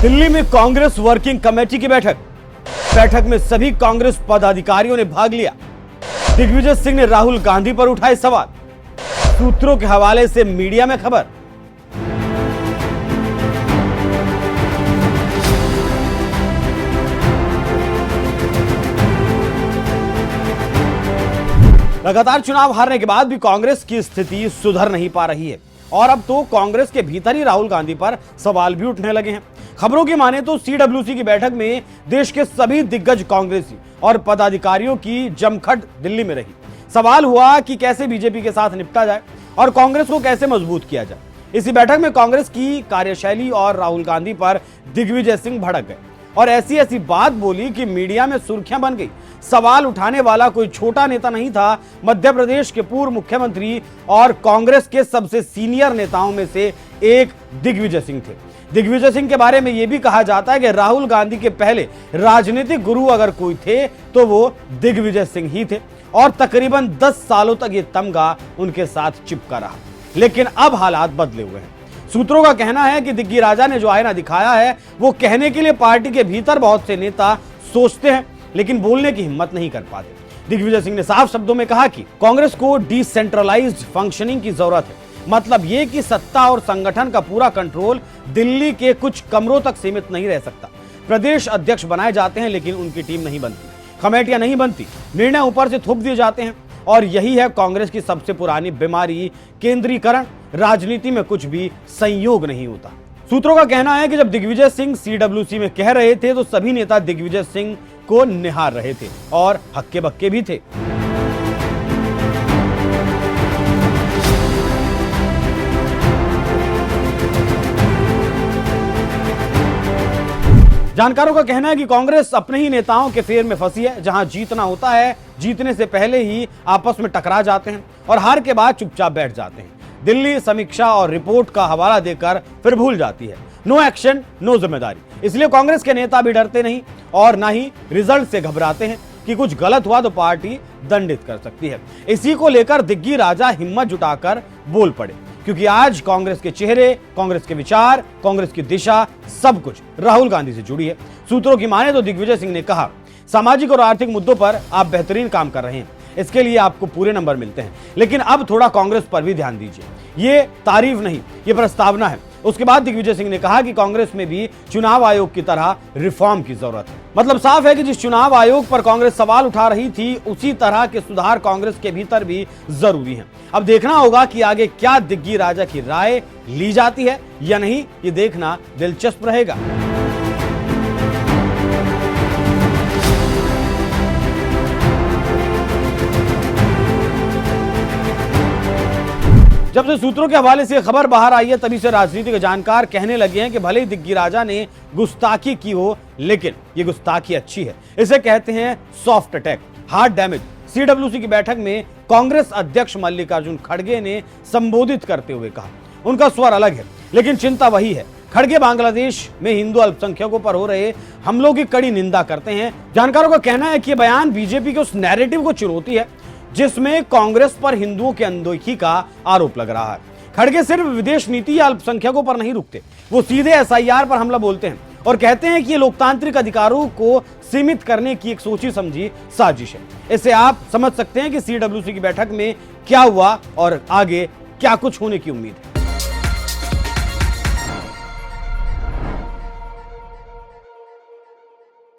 दिल्ली में Congress working committee की बैठक में सभी कांग्रेस पदाधिकारियों ने भाग लिया। दिग्विजय सिंह ने राहुल गांधी पर उठाए सवाल। सूत्रों के हवाले से मीडिया में खबर। लगातार चुनाव हारने के बाद भी कांग्रेस की स्थिति सुधर नहीं पा रही है और अब तो कांग्रेस के भीतर ही राहुल गांधी पर सवाल भी उठने लगे हैं। खबरों की माने तो सीडब्ल्यूसी की बैठक में देश के सभी दिग्गज कांग्रेसी और पदाधिकारियों की जमखट दिल्ली में रही। सवाल हुआ कि कैसे बीजेपी के साथ निपटा जाए और कांग्रेस को कैसे मजबूत किया जाए। इसी बैठक में कांग्रेस की कार्यशैली और राहुल गांधी पर दिग्विजय सिंह भड़क गए और ऐसी बात बोली कि मीडिया में सुर्खियां बन गई। सवाल उठाने वाला कोई छोटा नेता नहीं था, मध्य प्रदेश के पूर्व मुख्यमंत्री और कांग्रेस के सबसे सीनियर नेताओं में से एक दिग्विजय सिंह थे। दिग्विजय सिंह के बारे में यह भी कहा जाता है कि राहुल गांधी के पहले राजनीतिक गुरु अगर कोई थे तो वो दिग्विजय सिंह ही थे और तकरीबन 10 सालों तक ये तमगा उनके साथ चिपका रहा। लेकिन अब हालात बदले हुए हैं। सूत्रों का कहना है कि दिग्गी राजा ने जो आईना दिखाया है वो कहने के लिए पार्टी के भीतर बहुत से नेता सोचते हैं लेकिन बोलने की हिम्मत नहीं कर पाते। दिग्विजय सिंह ने साफ शब्दों में कहा कि कांग्रेस को डिसेंट्रलाइज्ड फंक्शनिंग की जरूरत है। मतलब ये कि सत्ता और संगठन का पूरा कंट्रोल दिल्ली के कुछ कमरों तक सीमित नहीं रह सकता। प्रदेश अध्यक्ष बनाए जाते हैं लेकिन उनकी टीम नहीं बनती, कमेटियां नहीं बनती, निर्णय ऊपर से थोप दिए जाते हैं और यही है कांग्रेस की सबसे पुरानी बीमारी, केंद्रीकरण। राजनीति में कुछ भी संयोग नहीं होता। सूत्रों का कहना है कि जब दिग्विजय सिंह सीडब्ल्यूसी में कह रहे थे तो सभी नेता दिग्विजय सिंह को निहार रहे थे और हक्के बक्के भी थे। जानकारों का कहना है कि कांग्रेस अपने ही नेताओं के फेर में फंसी है। जहां जीतना होता है, जीतने से पहले ही आपस में टकरा जाते हैं और हार के बाद चुपचाप बैठ जाते हैं। दिल्ली समीक्षा और रिपोर्ट का हवाला देकर फिर भूल जाती है। नो एक्शन, नो जिम्मेदारी। इसलिए कांग्रेस के नेता भी डरते नहीं और ना ही रिजल्ट से घबराते हैं कि कुछ गलत हुआ तो पार्टी दंडित कर सकती है। इसी को लेकर दिग्गी राजा हिम्मत जुटाकर बोल पड़े क्योंकि आज कांग्रेस के चेहरे, कांग्रेस के विचार, कांग्रेस की दिशा सब कुछ राहुल गांधी से जुड़ी है। सूत्रों की माने तो दिग्विजय सिंह ने कहा, सामाजिक और आर्थिक मुद्दों पर आप बेहतरीन काम कर रहे हैं, इसके लिए आपको पूरे नंबर मिलते हैं, लेकिन अब थोड़ा कांग्रेस पर भी ध्यान दीजिए। ये तारीफ नहीं, ये प्रस्तावना है। उसके बाद दिग्विजय सिंह ने कहा कि कांग्रेस में भी चुनाव आयोग की तरह रिफॉर्म की जरूरत है। मतलब साफ है कि जिस चुनाव आयोग पर कांग्रेस सवाल उठा रही थी उसी तरह के सुधार कांग्रेस के भीतर भी जरूरी हैं। अब देखना होगा कि आगे क्या दिग्गी राजा की राय ली जाती है या नहीं, ये देखना दिलचस्प रहेगा। जब से सूत्रों के हवाले से खबर बाहर आई है तभी से राजनीति के जानकार कहने लगे हैं कि भले ही दिग्गी राजा ने गुस्ताखी की हो लेकिन ये गुस्ताखी अच्छी है। इसे कहते हैं soft attack, hard damage. CWC की बैठक में कांग्रेस अध्यक्ष मल्लिकार्जुन खड़गे ने संबोधित करते हुए कहा, उनका स्वर अलग है लेकिन चिंता वही है। खड़गे बांग्लादेश में हिंदू अल्पसंख्यकों पर हो रहे हमलों की कड़ी निंदा करते हैं। जानकारों का कहना है कि यह बयान बीजेपी के उस नैरेटिव को चुनौती है जिसमें कांग्रेस पर हिंदुओं की अनदेखी का आरोप लग रहा है। खड़गे सिर्फ विदेश नीति या अल्पसंख्यकों पर नहीं रुकते, वो सीधे एसआईआर पर हमला बोलते हैं और कहते हैं कि ये लोकतांत्रिक अधिकारों को सीमित करने की एक सोची समझी साजिश है। इससे आप समझ सकते हैं कि सीडब्ल्यूसी की बैठक में क्या हुआ और आगे क्या कुछ होने की उम्मीद है।